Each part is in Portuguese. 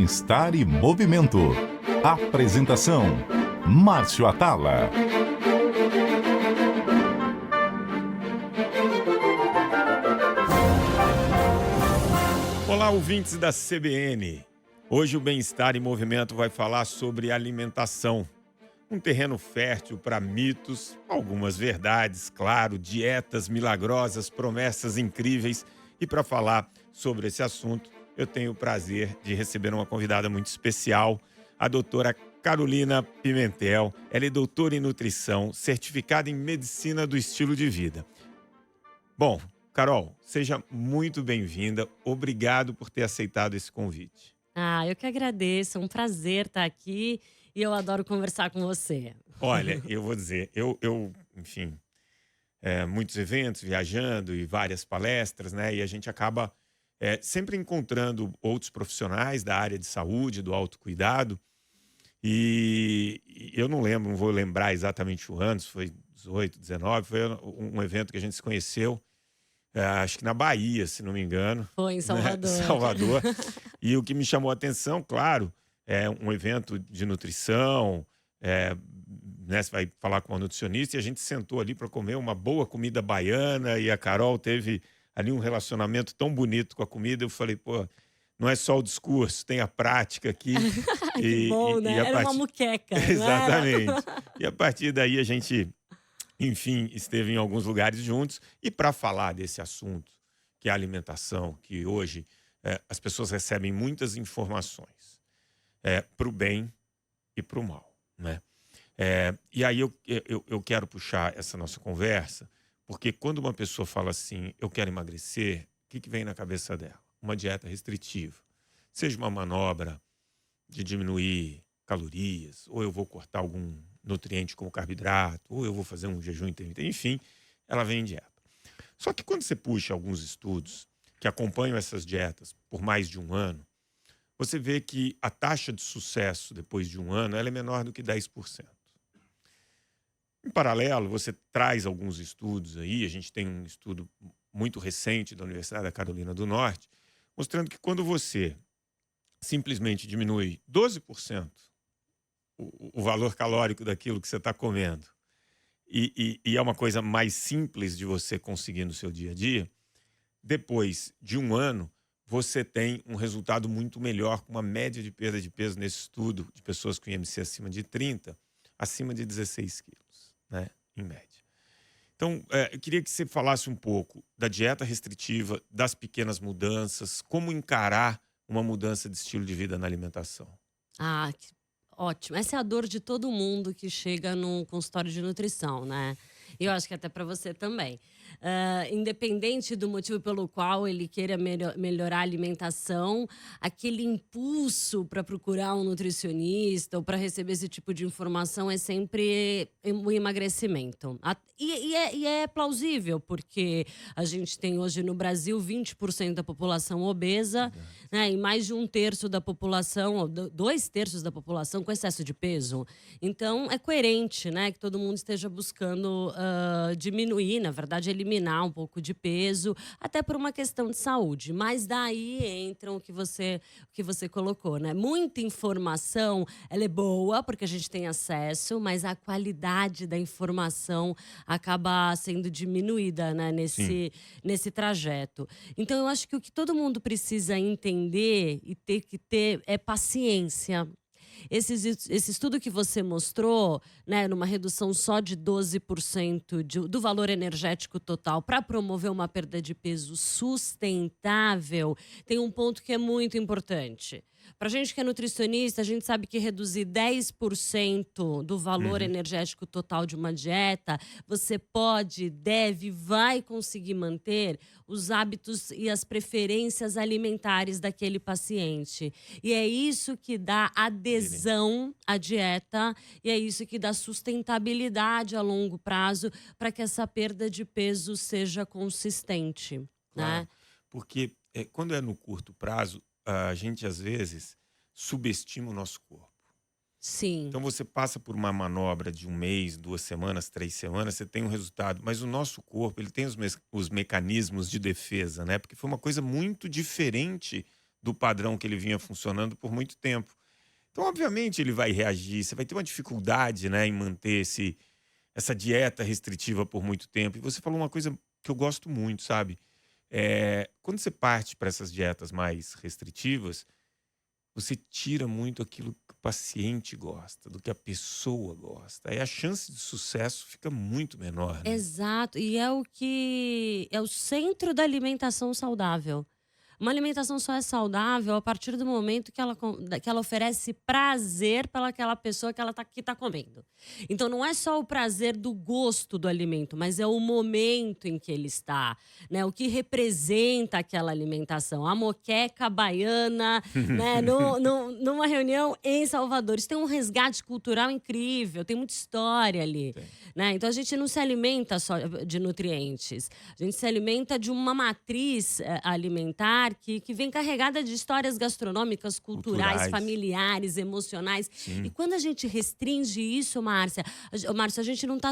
Bem-Estar e Movimento. Apresentação: Márcio Atala. Olá, ouvintes da CBN. Hoje o Bem-Estar e Movimento vai falar sobre alimentação. Um terreno fértil para mitos, algumas verdades, claro, dietas milagrosas, promessas incríveis. E para falar sobre esse assunto, eu tenho o prazer de receber uma convidada muito especial, a doutora Carolina Pimentel. Ela é doutora em nutrição, certificada em medicina do estilo de vida. Bom, Carol, seja muito bem-vinda. Obrigado por ter aceitado esse convite. Eu que agradeço. É um prazer estar aqui e eu adoro conversar com você. Olha, eu vou dizer, enfim, muitos eventos, viajando e várias palestras, né? E a gente acaba sempre encontrando outros profissionais da área de saúde, do autocuidado. E eu não lembro, não vou lembrar exatamente o ano, se foi 18, 19, foi um evento que a gente se conheceu. Acho que na Bahia, se não me engano. Foi em Salvador. Né? Salvador. E o que me chamou a atenção, claro, é um evento de nutrição, né? Você vai falar com uma nutricionista e a gente sentou ali para comer uma boa comida baiana e a Carol teve ali um relacionamento tão bonito com a comida. Eu falei, pô, não é só o discurso, tem a prática aqui. Que bom, né? Era uma muqueca, não era? Exatamente. E a partir daí a gente, enfim, esteve em alguns lugares juntos. E para falar desse assunto, que é a alimentação, que hoje as pessoas recebem muitas informações para o bem e para o mal, né? E aí eu quero puxar essa nossa conversa, porque quando uma pessoa fala assim, eu quero emagrecer, o que vem na cabeça dela? Uma dieta restritiva. Seja uma manobra de diminuir calorias, ou eu vou cortar algum nutriente como carboidrato, ou eu vou fazer um jejum intermitente, enfim, ela vem em dieta. Só que quando você puxa alguns estudos que acompanham essas dietas por mais de um ano, você vê que a taxa de sucesso depois de um ano ela é menor do que 10%. Em paralelo, você traz alguns estudos aí, a gente tem um estudo muito recente da Universidade da Carolina do Norte, mostrando que quando você simplesmente diminui 12% o valor calórico daquilo que você está comendo, e é uma coisa mais simples de você conseguir no seu dia a dia, depois de um ano, você tem um resultado muito melhor, com uma média de perda de peso nesse estudo de pessoas com IMC acima de 30, acima de 16 quilos, né, em média. Então, eu queria que você falasse um pouco da dieta restritiva, das pequenas mudanças, como encarar uma mudança de estilo de vida na alimentação. Ótimo. Essa é a dor de todo mundo que chega num consultório de nutrição, né? E eu acho que até para você também. Independente do motivo pelo qual ele queira melhorar a alimentação, aquele impulso para procurar um nutricionista ou para receber esse tipo de informação é sempre o emagrecimento. E é plausível, porque a gente tem hoje no Brasil 20% da população obesa, né, e mais de 1/3 da população, ou 2/3 da população com excesso de peso. Então, é coerente, né, que todo mundo esteja buscando diminuir, na verdade, eliminar um pouco de peso, até por uma questão de saúde. Mas daí entra o que você colocou, né? Muita informação, ela é boa, porque a gente tem acesso, mas a qualidade da informação acaba sendo diminuída, né, nesse trajeto. Então, eu acho que o que todo mundo precisa entender e ter que ter é paciência. Esse estudo que você mostrou, né, numa redução só de 12% do valor energético total para promover uma perda de peso sustentável, tem um ponto que é muito importante. Para a gente que é nutricionista, a gente sabe que reduzir 10% do valor energético total de uma dieta, você pode, deve, vai conseguir manter os hábitos e as preferências alimentares daquele paciente. E é isso que dá adesão à dieta e é isso que dá sustentabilidade a longo prazo para que essa perda de peso seja consistente, Claro, né? porque quando é no curto prazo, a gente às vezes subestima o nosso corpo. Sim. Então você passa por uma manobra de um mês, 2 semanas, 3 semanas, você tem um resultado. Mas o nosso corpo, ele tem os mecanismos de defesa, né? Porque foi uma coisa muito diferente do padrão que ele vinha funcionando por muito tempo. Então, obviamente, ele vai reagir. Você vai ter uma dificuldade, né, em manter essa dieta restritiva por muito tempo. E você falou uma coisa que eu gosto muito, sabe? Quando você parte para essas dietas mais restritivas, você tira muito aquilo que o paciente gosta, do que a pessoa gosta. Aí a chance de sucesso fica muito menor, né? Exato, e é o que é o centro da alimentação saudável. Uma alimentação só é saudável a partir do momento que ela oferece prazer para aquela pessoa que tá comendo. Então não é só o prazer do gosto do alimento, mas é o momento em que ele está, né? O que representa aquela alimentação. A moqueca baiana, né? Numa reunião em Salvador. Isso tem um resgate cultural incrível, tem muita história ali, né? Então a gente não se alimenta só de nutrientes, a gente se alimenta de uma matriz alimentar que vem carregada de histórias gastronômicas, culturais, familiares, emocionais. Sim. E quando a gente restringe isso, Márcio, a gente não está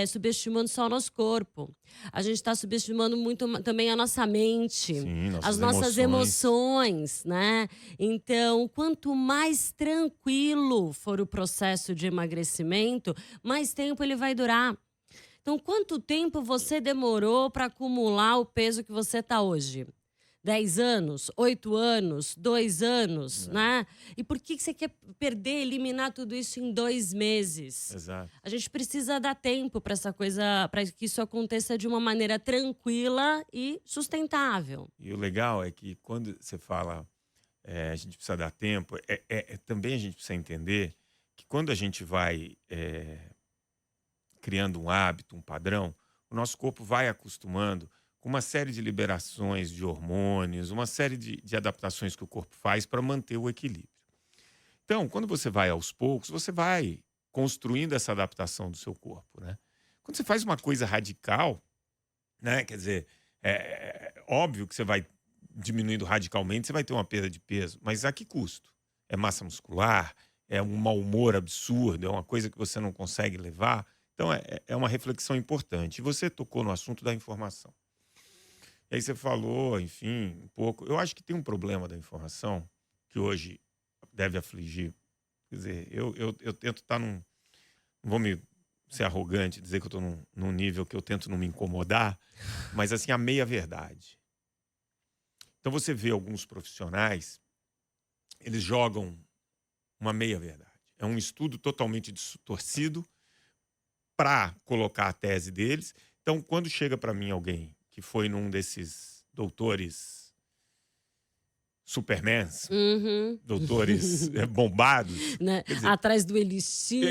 subestimando só o nosso corpo. A gente está subestimando muito também a nossa mente, Sim, as nossas emoções, né? Então, quanto mais tranquilo for o processo de emagrecimento, mais tempo ele vai durar. Então, quanto tempo você demorou para acumular o peso que você está hoje? 10 anos, 8 anos, 2 anos, né? E por que você quer eliminar tudo isso em 2 meses? Exato. A gente precisa dar tempo para essa coisa, para que isso aconteça de uma maneira tranquila e sustentável. E o legal é que quando você fala a gente precisa dar tempo, também a gente precisa entender que quando a gente vai criando um hábito, um padrão, o nosso corpo vai acostumando com uma série de liberações de hormônios, uma série de adaptações que o corpo faz para manter o equilíbrio. Então, quando você vai aos poucos, você vai construindo essa adaptação do seu corpo, né? Quando você faz uma coisa radical, né? Quer dizer, óbvio que você vai diminuindo radicalmente, você vai ter uma perda de peso, mas a que custo? É massa muscular? É um mau humor absurdo? É uma coisa que você não consegue levar? Então, é uma reflexão importante. E você tocou no assunto da informação. E aí você falou, enfim, um pouco. Eu acho que tem um problema da informação que hoje deve afligir. Quer dizer, eu tento estar num... Não vou ser arrogante, dizer que eu estou num nível que eu tento não me incomodar, mas assim, a meia-verdade. Então você vê alguns profissionais, eles jogam uma meia-verdade. É um estudo totalmente distorcido para colocar a tese deles. Então, quando chega para mim alguém que foi num desses doutores supermans, doutores bombados. Né? Dizer, atrás do elixir,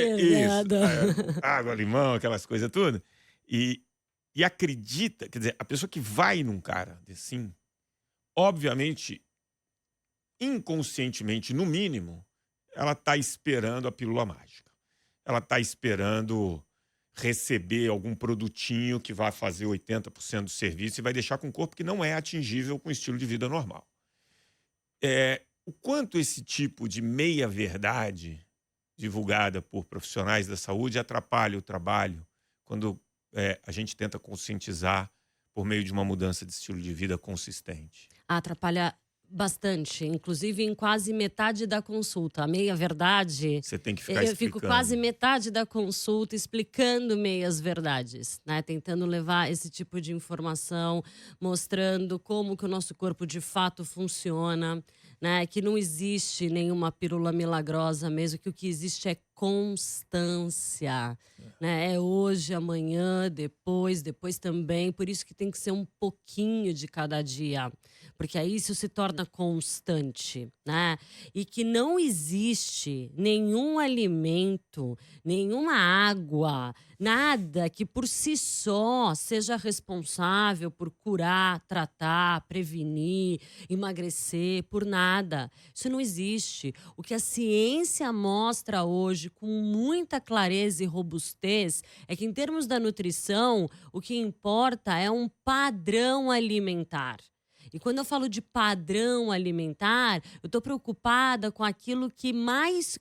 água, limão, aquelas coisas tudo. E acredita, quer dizer, a pessoa que vai num cara assim, obviamente, inconscientemente, no mínimo, ela está esperando a pílula mágica. Ela está esperando receber algum produtinho que vai fazer 80% do serviço e vai deixar com um corpo que não é atingível com o estilo de vida normal. O quanto esse tipo de meia-verdade divulgada por profissionais da saúde atrapalha o trabalho quando a gente tenta conscientizar por meio de uma mudança de estilo de vida consistente? Atrapalha bastante, inclusive em quase metade da consulta. A meia-verdade... Você tem que ficar Eu explicando. fico quase metade da consulta explicando meias-verdades, né? Tentando levar esse tipo de informação, mostrando como que o nosso corpo de fato funciona, né? Que não existe nenhuma pílula milagrosa mesmo, que o que existe é constância, né? É hoje, amanhã, depois também. Por isso que tem que ser um pouquinho de cada dia, porque aí isso se torna constante, né? E que não existe nenhum alimento, nenhuma água, nada que por si só seja responsável por curar, tratar, prevenir, emagrecer, por nada. Isso não existe. O que a ciência mostra hoje com muita clareza e robustez é que, em termos da nutrição, o que importa é um padrão alimentar. E quando eu falo de padrão alimentar, eu estou preocupada com aquilo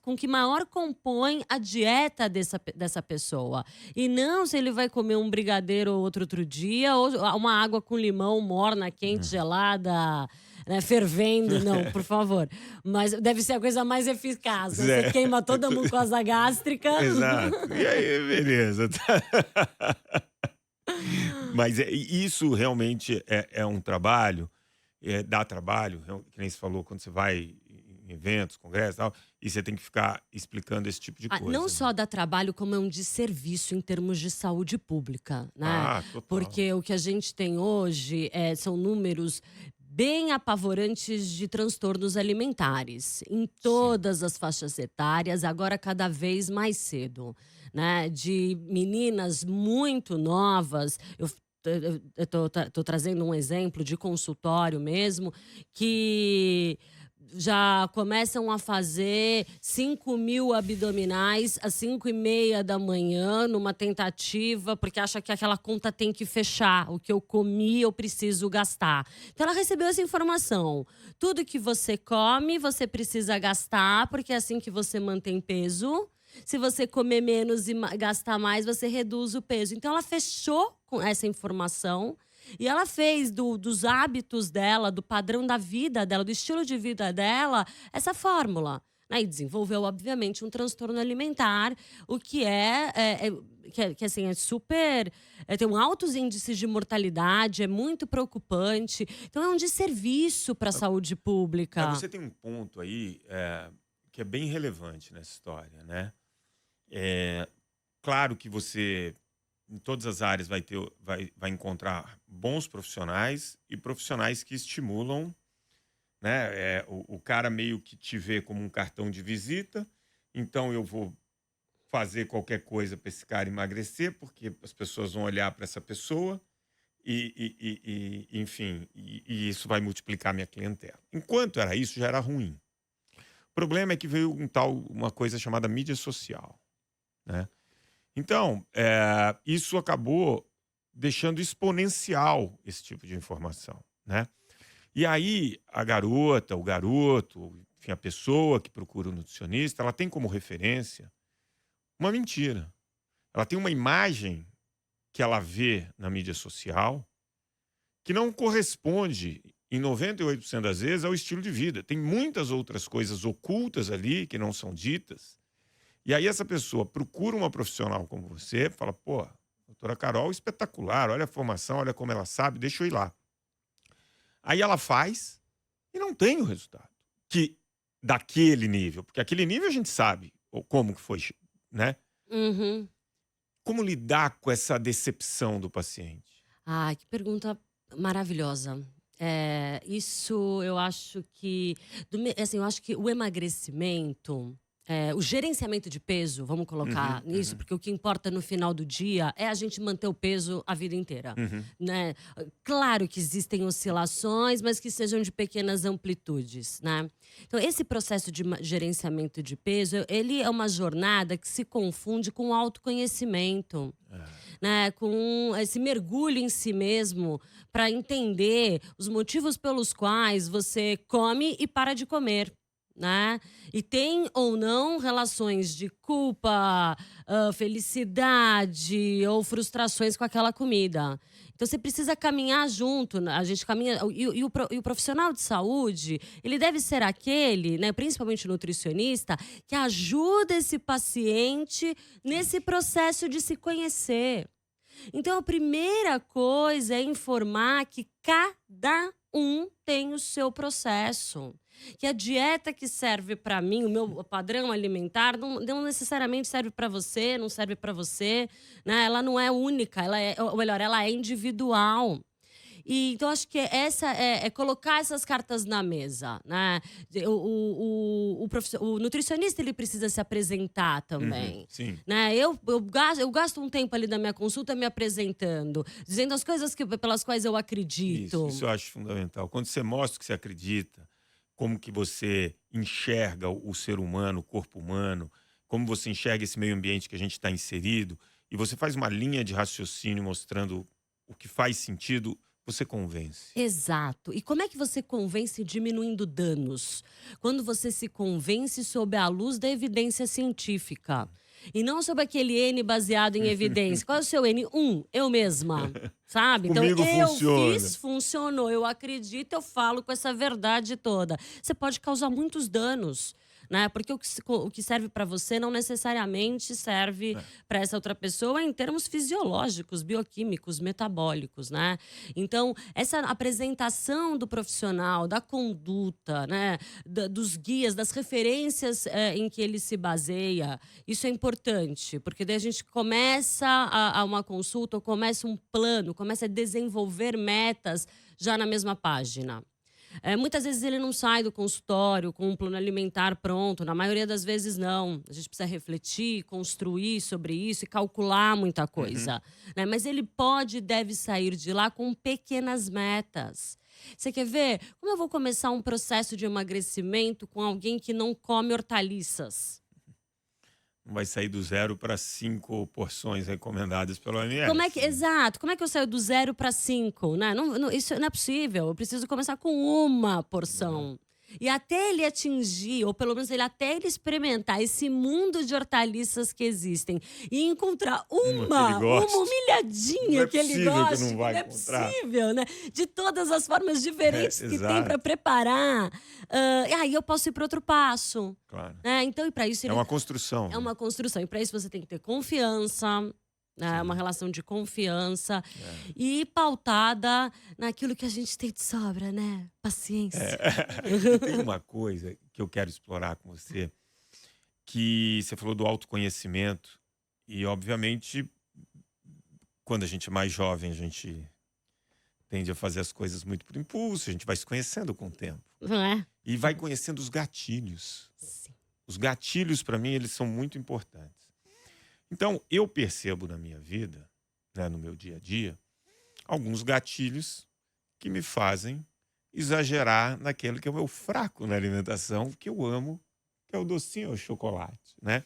com que maior compõe a dieta dessa pessoa. E não se ele vai comer um brigadeiro outro dia, ou uma água com limão morna, quente, gelada, né, fervendo, não, por favor. Mas deve ser a coisa mais eficaz, né? Você queima toda a mucosa gástrica. Exato. E aí, beleza. Mas isso realmente é um trabalho, dá trabalho, que nem você falou, quando você vai em eventos, congressos e tal, e você tem que ficar explicando esse tipo de coisa. Não né? só dá trabalho, como é um desserviço em termos de saúde pública, né? Total. Porque o que a gente tem hoje são números bem apavorantes de transtornos alimentares em todas as faixas etárias, agora cada vez mais cedo, né? De meninas muito novas. Eu tô trazendo um exemplo de consultório mesmo, que já começam a fazer 5.000 abdominais às 5h30 da manhã, numa tentativa, porque acha que aquela conta tem que fechar. O que eu comi, eu preciso gastar. Então, ela recebeu essa informação. Tudo que você come, você precisa gastar, porque é assim que você mantém peso. Se você comer menos e gastar mais, você reduz o peso. Então, ela fechou com essa informação. E ela fez dos hábitos dela, do padrão da vida dela, do estilo de vida dela, essa fórmula. Né? E desenvolveu, obviamente, um transtorno alimentar, o que assim, é super... tem altos índices de mortalidade, é muito preocupante. Então, é um desserviço para a saúde pública. Mas você tem um ponto aí que é bem relevante nessa história, né? Claro que você... em todas as áreas vai encontrar bons profissionais e profissionais que estimulam, né? O cara meio que te vê como um cartão de visita, então eu vou fazer qualquer coisa para esse cara emagrecer, porque as pessoas vão olhar para essa pessoa enfim, isso vai multiplicar minha clientela. Enquanto era isso, já era ruim. O problema é que veio uma coisa chamada mídia social, né? Então, isso acabou deixando exponencial esse tipo de informação, né? E aí, a garota, o garoto, enfim, a pessoa que procura um nutricionista, ela tem como referência uma mentira. Ela tem uma imagem que ela vê na mídia social que não corresponde, em 98% das vezes, ao estilo de vida. Tem muitas outras coisas ocultas ali que não são ditas. E aí essa pessoa procura uma profissional como você, fala, pô, doutora Carol, espetacular, olha a formação, olha como ela sabe, deixa eu ir lá. Aí ela faz e não tem o resultado daquele nível, porque aquele nível a gente sabe como que foi, né? Uhum. Como lidar com essa decepção do paciente? Ai, que pergunta maravilhosa. Isso eu acho que... eu acho que o emagrecimento... o gerenciamento de peso, vamos colocar nisso, porque o que importa no final do dia é a gente manter o peso a vida inteira. Né? Claro que existem oscilações, mas que sejam de pequenas amplitudes. Né? Então, esse processo de gerenciamento de peso, ele é uma jornada que se confunde com o autoconhecimento. Né, com esse mergulho em si mesmo para entender os motivos pelos quais você come e para de comer. Né? E tem ou não relações de culpa, felicidade ou frustrações com aquela comida. Então você precisa caminhar junto, a gente caminha. E o profissional de saúde, ele deve ser aquele, né, principalmente o nutricionista, que ajuda esse paciente nesse processo de se conhecer. Então a primeira coisa é informar que cada um tem o seu processo. Que a dieta que serve para mim, o meu padrão alimentar, não necessariamente serve para você, não serve para você, né? Ela não é única, ela é individual. E, então, acho que essa é colocar essas cartas na mesa, né? O nutricionista, ele precisa se apresentar também. Sim. Né? Eu gasto um tempo ali da minha consulta me apresentando, dizendo as coisas pelas quais eu acredito. Isso eu acho fundamental. Quando você mostra que você acredita, como que você enxerga o ser humano, o corpo humano, como você enxerga esse meio ambiente que a gente está inserido, e você faz uma linha de raciocínio mostrando o que faz sentido, você convence. Exato. E como é que você convence diminuindo danos? Quando você se convence sob a luz da evidência científica. E não sobre aquele N baseado em evidência. Qual é o seu N? Eu mesma. Sabe? Então, Comigo funciona. funcionou. Eu acredito, eu falo com essa verdade toda. Você pode causar muitos danos. Né? Porque o que serve para você não necessariamente serve para essa outra pessoa em termos fisiológicos, bioquímicos, metabólicos, né? Então, essa apresentação do profissional, da conduta, né? Dos guias, das referências em que ele se baseia, isso é importante, porque daí a gente começa a uma consulta, ou começa um plano, começa a desenvolver metas já na mesma página. Muitas vezes ele não sai do consultório com um plano alimentar pronto, na maioria das vezes não. A gente precisa refletir, construir sobre isso e calcular muita coisa. Né? Mas ele pode e deve sair de lá com pequenas metas. Você quer ver? Como eu vou começar um processo de emagrecimento com alguém que não come hortaliças? Não vai sair do 0 para 5 porções recomendadas pelo OMS. Exato. Como é que eu saio do 0 para 5? Né? Isso não é possível. Eu preciso começar com uma porção. E até ele atingir, ou pelo menos até ele experimentar esse mundo de hortaliças que existem e encontrar uma humilhadinha que ele gosta, que não vai encontrar. Possível, né? De todas as formas diferentes que tem para preparar. Aí eu posso ir para outro passo. Claro. Então, e para isso é uma construção. É uma construção. E para isso você tem que ter confiança. Uma relação de confiança e pautada naquilo que a gente tem de sobra, né? Paciência. Tem uma coisa que eu quero explorar com você, que você falou do autoconhecimento e, obviamente, quando a gente é mais jovem, a gente tende a fazer as coisas muito por impulso, a gente vai se conhecendo com o tempo. Não é? E vai conhecendo os gatilhos. Sim. Os gatilhos, para mim, eles são muito importantes. Então, eu percebo na minha vida, né, no meu dia a dia, alguns gatilhos que me fazem exagerar naquele que é o meu fraco na alimentação, que eu amo, que é o docinho, o chocolate, né?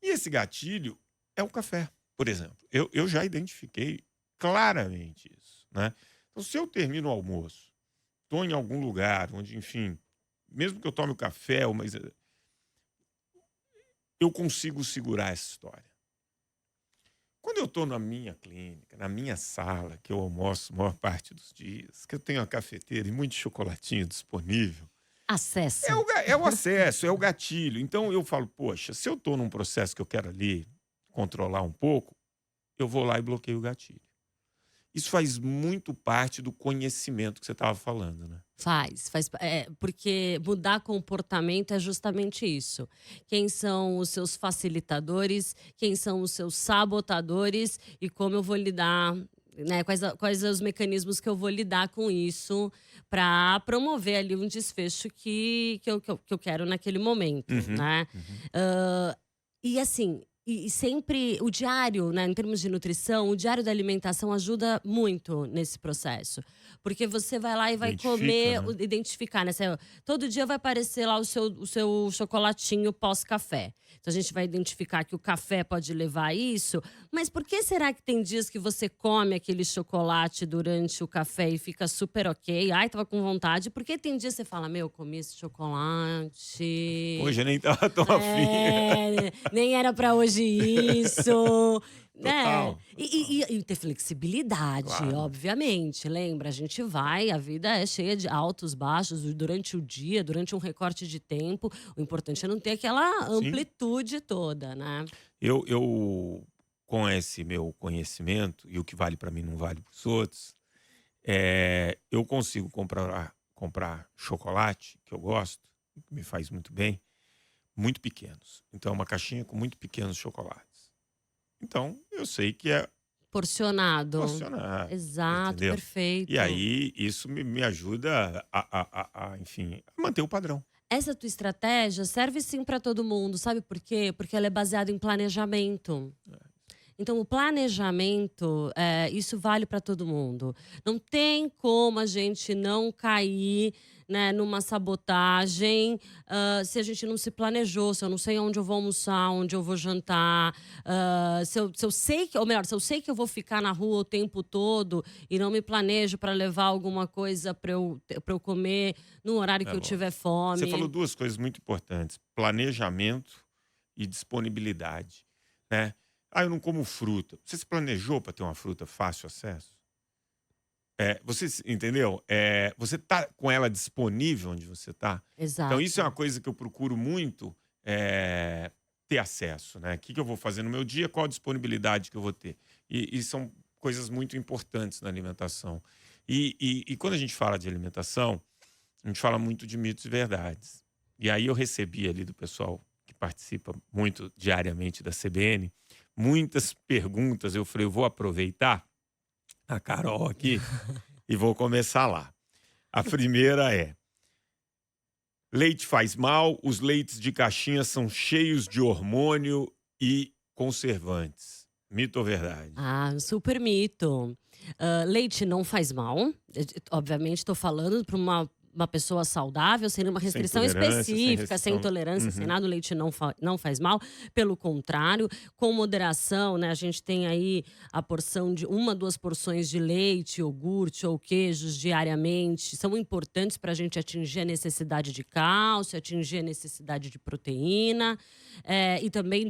E esse gatilho é o café, por exemplo. Eu já identifiquei claramente isso, né? Então, se eu termino o almoço, estou em algum lugar onde, enfim, mesmo que eu tome o café, mas eu consigo segurar essa história. Quando eu estou na minha clínica, na minha sala, que eu almoço a maior parte dos dias, que eu tenho a cafeteira e muito chocolatinho disponível... Acesso. É o acesso, é o gatilho. Então eu falo, poxa, se eu estou num processo que eu quero ali controlar um pouco, eu vou lá e bloqueio o gatilho. Isso faz muito parte do conhecimento que você estava falando, né? Porque mudar comportamento é justamente isso. Quem são os seus facilitadores, quem são os seus sabotadores e como eu vou lidar, né? Quais os mecanismos que eu vou lidar com isso para promover ali um desfecho que eu quero naquele momento, né? E assim... E sempre o diário, né, em termos de nutrição, o diário da alimentação ajuda muito nesse processo. Porque você vai lá e vai comer, né? Identificar, né? Todo dia vai aparecer lá o seu chocolatinho pós-café. Então a gente vai identificar que o café pode levar a isso. Mas por que será que tem dias que você come aquele chocolate durante o café e fica super ok? Ai, tava com vontade. Por que tem dias que você fala, eu comi esse chocolate... Hoje eu nem tava tão afim. Nem era pra hoje isso... Total. E ter flexibilidade, claro. Obviamente. Lembra, a vida é cheia de altos, baixos, durante o dia, durante um recorte de tempo. O importante é não ter aquela amplitude toda, né? Eu com esse meu conhecimento, e o que vale para mim não vale para os outros, eu consigo comprar chocolate, que eu gosto, que me faz muito bem, muito pequenos. Então é uma caixinha com muito pequenos chocolates. Então, eu sei que é porcionado. Exato, entendeu? Perfeito. E aí, isso me ajuda enfim, a manter o padrão. Essa tua estratégia serve sim para todo mundo. Sabe por quê? Porque ela é baseada em planejamento. Então, o planejamento, isso vale para todo mundo. Não tem como a gente não cair, né, numa sabotagem se a gente não se planejou, se eu não sei onde eu vou almoçar, onde eu vou jantar, se eu sei que, ou melhor, se eu sei que eu vou ficar na rua o tempo todo e não me planejo para levar alguma coisa para eu comer no horário que eu tiver fome. Você falou duas coisas muito importantes: planejamento e disponibilidade, né? Ah, eu não como fruta. Você se planejou para ter uma fruta fácil acesso? Entendeu? Você tá com ela disponível onde você tá? Então, isso é uma Exato. coisa que eu procuro muito ter acesso, né? O que eu vou fazer no meu dia, qual a disponibilidade que eu vou ter. E são coisas muito importantes na alimentação. E quando a gente fala de alimentação, a gente fala muito de mitos e verdades. E aí eu recebi ali do pessoal que participa muito diariamente da CBN, muitas perguntas. Eu falei, eu vou aproveitar a Carol aqui e vou começar lá. A primeira é: leite faz mal, os leites de caixinha são cheios de hormônio e conservantes. Mito ou verdade? Ah, um super mito. Leite não faz mal. Obviamente, estou falando para uma pessoa saudável, sem nenhuma Sem restrição tolerância, sem específica, sem restrição. intolerância, sem Uhum. nada, o leite não faz mal. Pelo contrário, com moderação, né? A gente tem aí a porção de 1, 2 porções de leite, iogurte ou queijos diariamente. São importantes para a gente atingir a necessidade de cálcio, atingir a necessidade de proteína. E também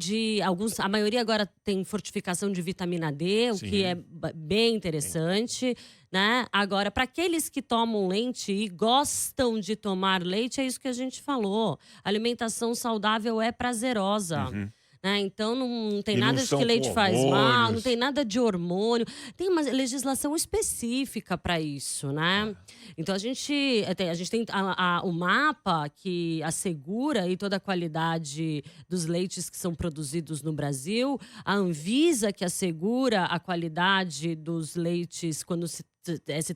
a maioria agora tem fortificação de vitamina D, o que é Sim. bem interessante, né? Agora, para aqueles que tomam leite e gostam de tomar leite, é isso que a gente falou. Alimentação saudável é prazerosa. Uhum. Né? Então não tem E não nada de que são com leite faz mal, não tem hormônios. nada de hormônio. Tem uma legislação específica para isso, né? Então a gente tem o mapa que assegura aí toda a qualidade dos leites que são produzidos no Brasil, a Anvisa que assegura a qualidade dos leites quando se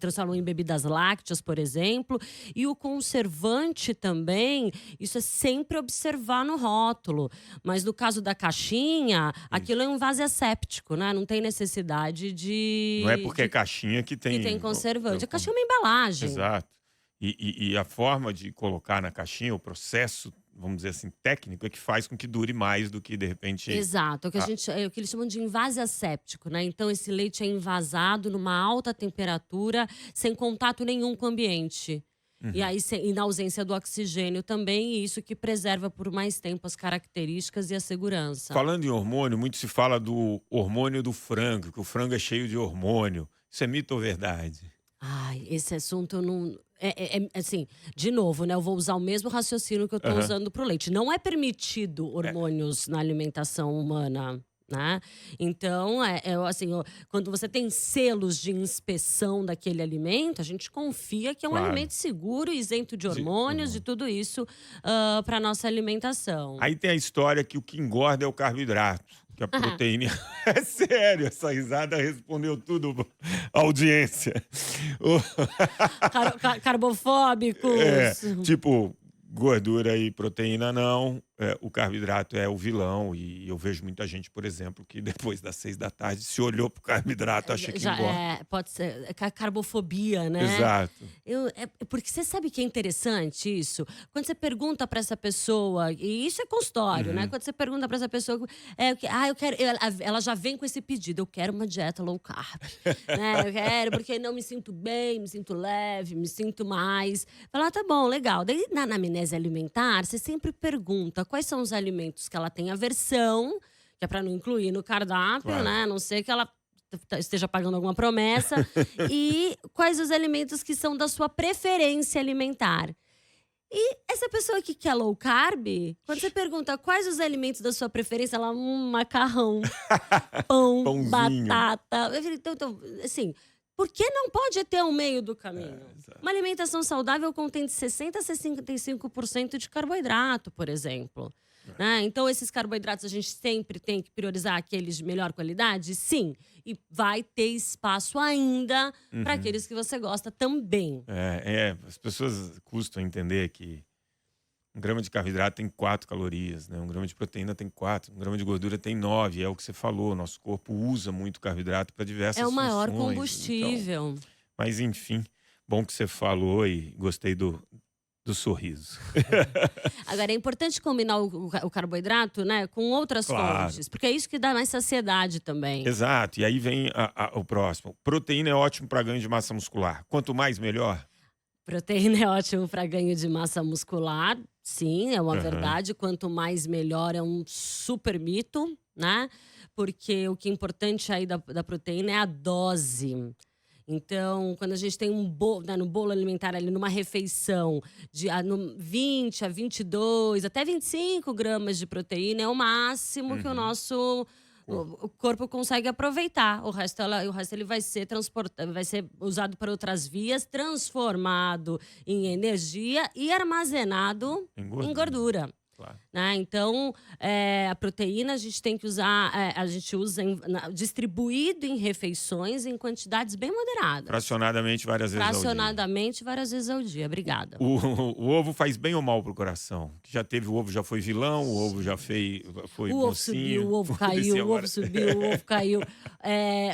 transformam em bebidas lácteas, por exemplo, e o conservante também, isso é sempre observar no rótulo. Mas no caso da caixinha, aquilo é um vaso asséptico, né? Não tem necessidade Não é porque é de caixinha que que tem tem. conservante. A caixinha é uma embalagem. Exato. E a forma de colocar na caixinha, o processo, vamos dizer assim, técnico, é que faz com que dure mais do que, de repente. Exato, Ah, é o que eles chamam de invase asséptico, né? Então esse leite é envasado numa alta temperatura, sem contato nenhum com o ambiente. E uhum. aí, e na ausência do oxigênio também, e isso que preserva por mais tempo as características e a segurança. Falando em hormônio, muito se fala do hormônio do frango, que o frango é cheio de hormônio. Isso é mito ou verdade? Ai, esse assunto eu não. Assim, de novo, né? Eu vou usar o mesmo raciocínio que eu tô Aham. usando pro leite. Não é permitido hormônios na alimentação humana, né? Então, quando você tem selos de inspeção daquele alimento, a gente confia que é um Claro. alimento seguro, isento de hormônios, de tudo isso para nossa alimentação. Aí tem a história que o que engorda é o carboidrato, que a proteína. É sério, essa risada respondeu tudo à audiência. Carbofóbicos. Tipo, gordura e proteína não, o carboidrato é o vilão. E eu vejo muita gente, por exemplo, que depois das 6 da tarde se olhou pro carboidrato, acha que engorda. Pode ser carbofobia, né? Exato. Porque você sabe que é interessante isso? Quando você pergunta para essa pessoa, e isso é consultório, né? Quando você pergunta para essa pessoa, ela já vem com esse pedido: eu quero uma dieta low carb, né? Eu quero porque não me sinto bem, me sinto leve, me sinto mais. Fala, tá bom, legal. Daí na anamnese alimentar, você sempre pergunta quais são os alimentos que ela tem aversão, que é para não incluir no cardápio, Claro. né? A não ser que ela esteja pagando alguma promessa. E quais os alimentos que são da sua preferência alimentar. E essa pessoa que quer low carb, quando você pergunta quais os alimentos da sua preferência, ela, macarrão, pão, Pãozinho. batata. Eu falei, então, assim, por que não pode ter um meio do caminho? Exato. Uma alimentação saudável contém de 60% a 55% de carboidrato, por exemplo. Né? Então, esses carboidratos a gente sempre tem que priorizar aqueles de melhor qualidade? Sim. E vai ter espaço ainda para aqueles que você gosta também. As pessoas custam entender que 1 grama de carboidrato tem 4 calorias, né? 1 grama de proteína tem 4, 1 grama de gordura tem 9. É o que você falou, nosso corpo usa muito carboidrato para diversas É o maior funções. combustível. Mas enfim, bom que você falou e gostei do sorriso. Agora, é importante combinar o carboidrato, né, com outras Claro. fontes, porque é isso que dá mais saciedade também. Exato, e aí vem o próximo. Proteína é ótimo para ganho de massa muscular. Quanto mais, melhor. Proteína é ótimo para ganho de massa muscular, Sim, é uma Aham. verdade. Quanto mais melhor, é um super mito, né? Porque o que é importante aí da proteína é a dose. Então, quando a gente tem no bolo alimentar ali, numa refeição, 20 a 22, até 25 gramas de proteína, é o máximo que o Uhum. nosso Corpo. o corpo consegue aproveitar. O resto ele vai ser transportado, vai ser usado para outras vias, transformado em energia e armazenado Em em gordura. gordura. Claro. Né? Então, a proteína a gente tem que usar, a gente usa distribuído em refeições em quantidades bem moderadas. Fracionadamente várias vezes ao dia. Fracionadamente várias vezes ao dia. Obrigada. O ovo faz bem ou mal pro coração? Já teve o ovo, já foi vilão, o ovo já foi O ovo mocinho. subiu, o ovo desceu caiu, o agora. ovo subiu, o ovo caiu.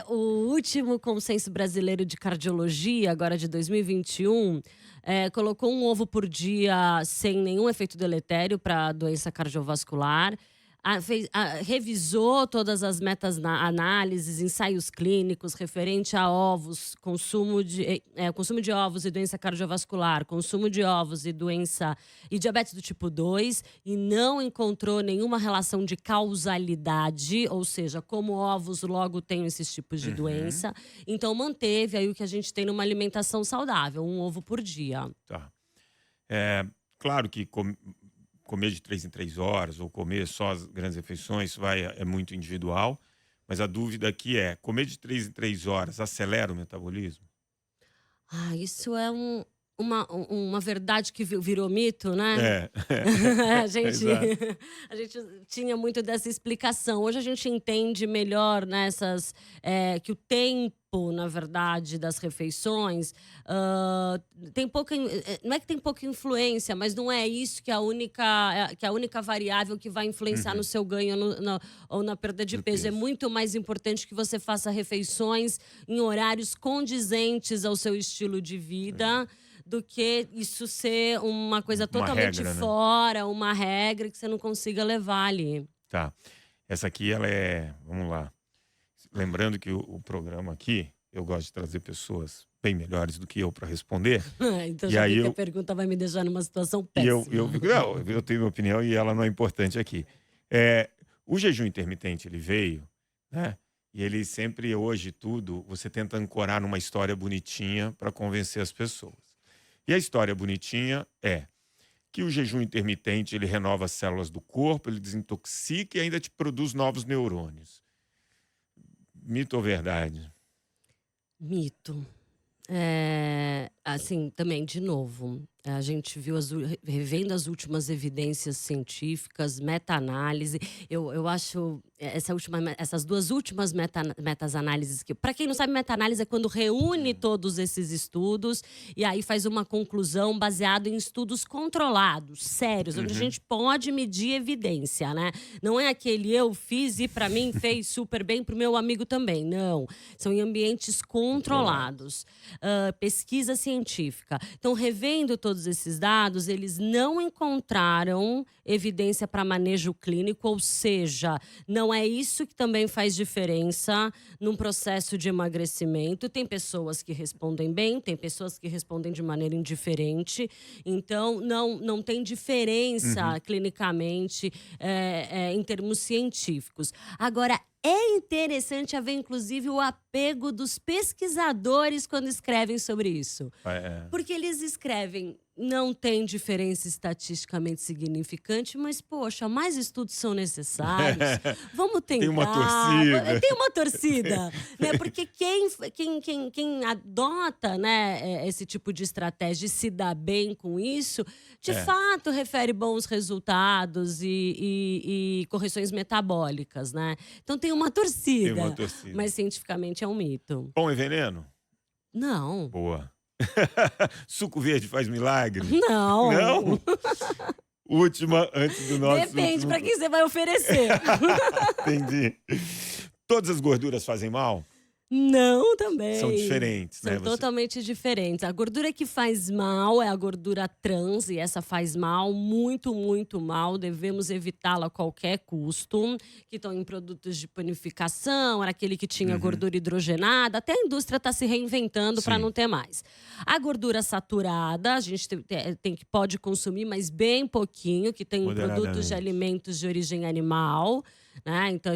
O último Consenso Brasileiro de Cardiologia, agora de 2021, colocou um ovo por dia sem nenhum efeito deletério para doença cardiovascular. Revisou todas as meta-análises, ensaios clínicos referente a ovos, consumo de ovos e doença cardiovascular, consumo de ovos e diabetes do tipo 2, e não encontrou nenhuma relação de causalidade, ou seja, como ovos logo têm esses tipos de doença. Então manteve aí o que a gente tem numa alimentação saudável, um ovo por dia. Tá. Claro que comer de 3 em 3 horas ou comer só as grandes refeições, isso é muito individual. Mas a dúvida aqui é, comer de 3 em 3 horas acelera o metabolismo? Isso é uma verdade que virou mito, né? A gente tinha muito dessa explicação. Hoje a gente entende melhor que o tempo, na verdade, das refeições tem pouca. Não é que tem pouca influência, mas não é isso que é a única variável que vai influenciar no seu ganho ou na perda de peso. É muito mais importante que você faça refeições em horários condizentes ao seu estilo de vida. Do que isso ser uma coisa totalmente regra, fora, uma regra que você não consiga levar ali. Tá. Essa aqui, ela é... Vamos lá. Lembrando que o programa aqui, eu gosto de trazer pessoas bem melhores do que eu para responder. Então já vi que a pergunta vai me deixar numa situação péssima. Eu tenho minha opinião e ela não é importante aqui. O jejum intermitente, ele veio, né? E ele sempre, hoje, você tenta ancorar numa história bonitinha para convencer as pessoas. E a história bonitinha é que o jejum intermitente, ele renova as células do corpo, ele desintoxica e ainda te produz novos neurônios. Mito ou verdade? Mito. Assim, também, de novo, a gente viu, revendo as últimas evidências científicas, meta-análise. Eu acho essas duas últimas meta-análises que, para quem não sabe, meta-análise é quando reúne todos esses estudos e aí faz uma conclusão baseada em estudos controlados, sérios, onde a gente pode medir evidência, né? Não é aquele eu fiz e para mim fez super bem, para o meu amigo também. Não. São em ambientes controlados. Pesquisa científica. Então, revendo todos esses dados, eles não encontraram evidência para manejo clínico, ou seja, não é isso que também faz diferença num processo de emagrecimento. Tem pessoas que respondem bem, tem pessoas que respondem de maneira indiferente. Então, não tem diferença clinicamente em termos científicos. Agora, é interessante haver, inclusive, o apego dos pesquisadores quando escrevem sobre isso. Porque eles escrevem, não tem diferença estatisticamente significante, mas, poxa, mais estudos são necessários. Vamos tentar. Tem uma torcida. Tem uma torcida. Né? Porque quem adota, né, esse tipo de estratégia e se dá bem com isso, de fato refere bons resultados e correções metabólicas, né? Então tem uma torcida. Tem uma torcida. Mas cientificamente é um mito. Pão é veneno? Não. Boa. Suco verde faz milagre? Não. Não? Última, antes do nosso... Depende para quem você vai oferecer. Entendi. Todas as gorduras fazem mal? Não, também. São diferentes, São né? Você... totalmente diferentes. A gordura que faz mal é a gordura trans, e essa faz mal, muito, muito mal. Devemos evitá-la a qualquer custo. Que estão em produtos de panificação, era aquele que tinha gordura hidrogenada. Até a indústria está se reinventando para não ter mais. A gordura saturada, a gente pode consumir, mas bem pouquinho, que tem produtos de alimentos de origem animal. Né? Então,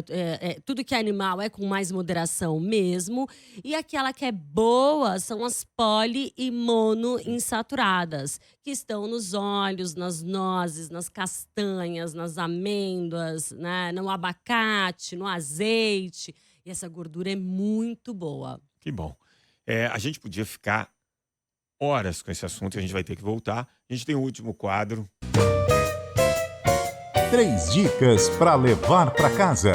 tudo que é animal é com mais moderação mesmo. E aquela que é boa são as poli e monoinsaturadas, que estão nos óleos, nas nozes, nas castanhas, nas amêndoas, né? No abacate, no azeite. E essa gordura é muito boa. Que bom. A gente podia ficar horas com esse assunto e a gente vai ter que voltar. A gente tem o último quadro. 3 dicas para levar para casa.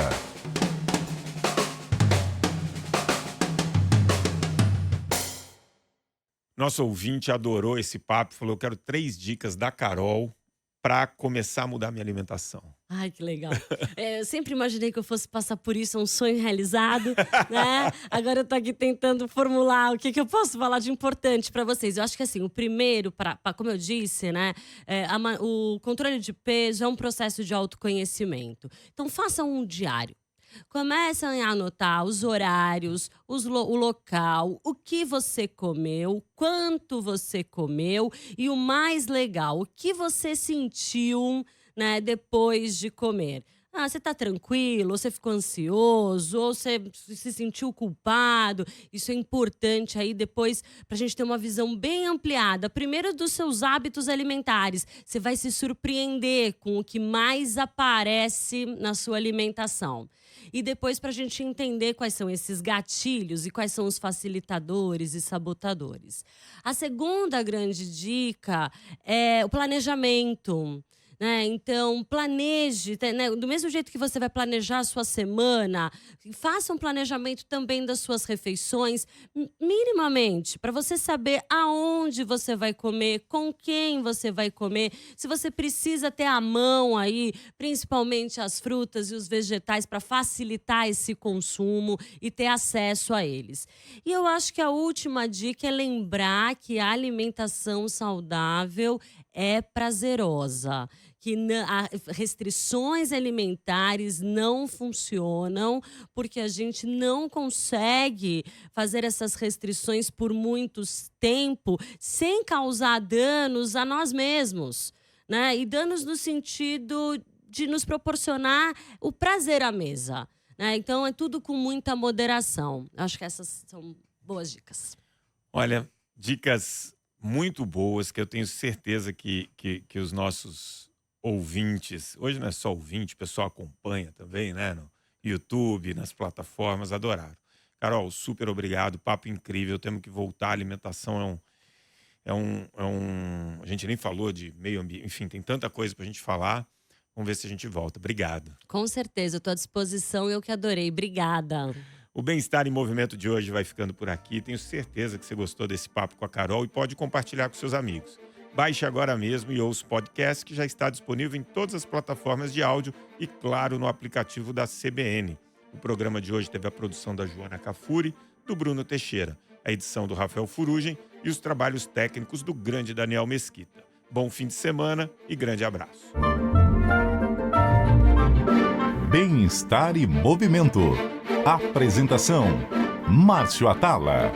Nosso ouvinte adorou esse papo, falou: eu quero 3 dicas da Carol para começar a mudar minha alimentação. Ai, que legal. Eu sempre imaginei que eu fosse passar por isso, é um sonho realizado, né? Agora eu tô aqui tentando formular o que eu posso falar de importante para vocês. Eu acho que assim, o primeiro, como eu disse, né? O controle de peso é um processo de autoconhecimento. Então façam um diário. Comecem a anotar os horários, o local, o que você comeu, quanto você comeu e o mais legal, o que você sentiu, né, depois de comer. Você tá tranquilo, ou você ficou ansioso, ou você se sentiu culpado. Isso é importante aí depois pra gente ter uma visão bem ampliada. Primeiro dos seus hábitos alimentares. Você vai se surpreender com o que mais aparece na sua alimentação. E depois pra gente entender quais são esses gatilhos e quais são os facilitadores e sabotadores. A segunda grande dica é o planejamento. Então, planeje, né? Do mesmo jeito que você vai planejar a sua semana, faça um planejamento também das suas refeições, minimamente, para você saber aonde você vai comer, com quem você vai comer, se você precisa ter à mão aí, principalmente as frutas e os vegetais, para facilitar esse consumo e ter acesso a eles. E eu acho que a última dica é lembrar que a alimentação saudável é prazerosa, que restrições alimentares não funcionam porque a gente não consegue fazer essas restrições por muito tempo sem causar danos a nós mesmos, né? E danos no sentido de nos proporcionar o prazer à mesa, né? Então é tudo com muita moderação. Acho que essas são boas dicas. Olha, dicas muito boas que eu tenho certeza que os nossos ouvintes, hoje não é só ouvinte, o pessoal acompanha também, né, no YouTube, nas plataformas, adoraram. Carol, super obrigado, papo incrível, temos que voltar, a alimentação a gente nem falou de meio ambiente, enfim, tem tanta coisa pra gente falar, vamos ver se a gente volta. Obrigado. Com certeza, eu tô à disposição, eu que adorei, obrigada. O Bem-Estar em Movimento de hoje vai ficando por aqui, tenho certeza que você gostou desse papo com a Carol e pode compartilhar com seus amigos. Baixe agora mesmo e ouça o podcast que já está disponível em todas as plataformas de áudio e, claro, no aplicativo da CBN. O programa de hoje teve a produção da Joana Cafuri, do Bruno Teixeira, a edição do Rafael Furugem e os trabalhos técnicos do grande Daniel Mesquita. Bom fim de semana e grande abraço. Bem-Estar e Movimento. Apresentação: Márcio Atala.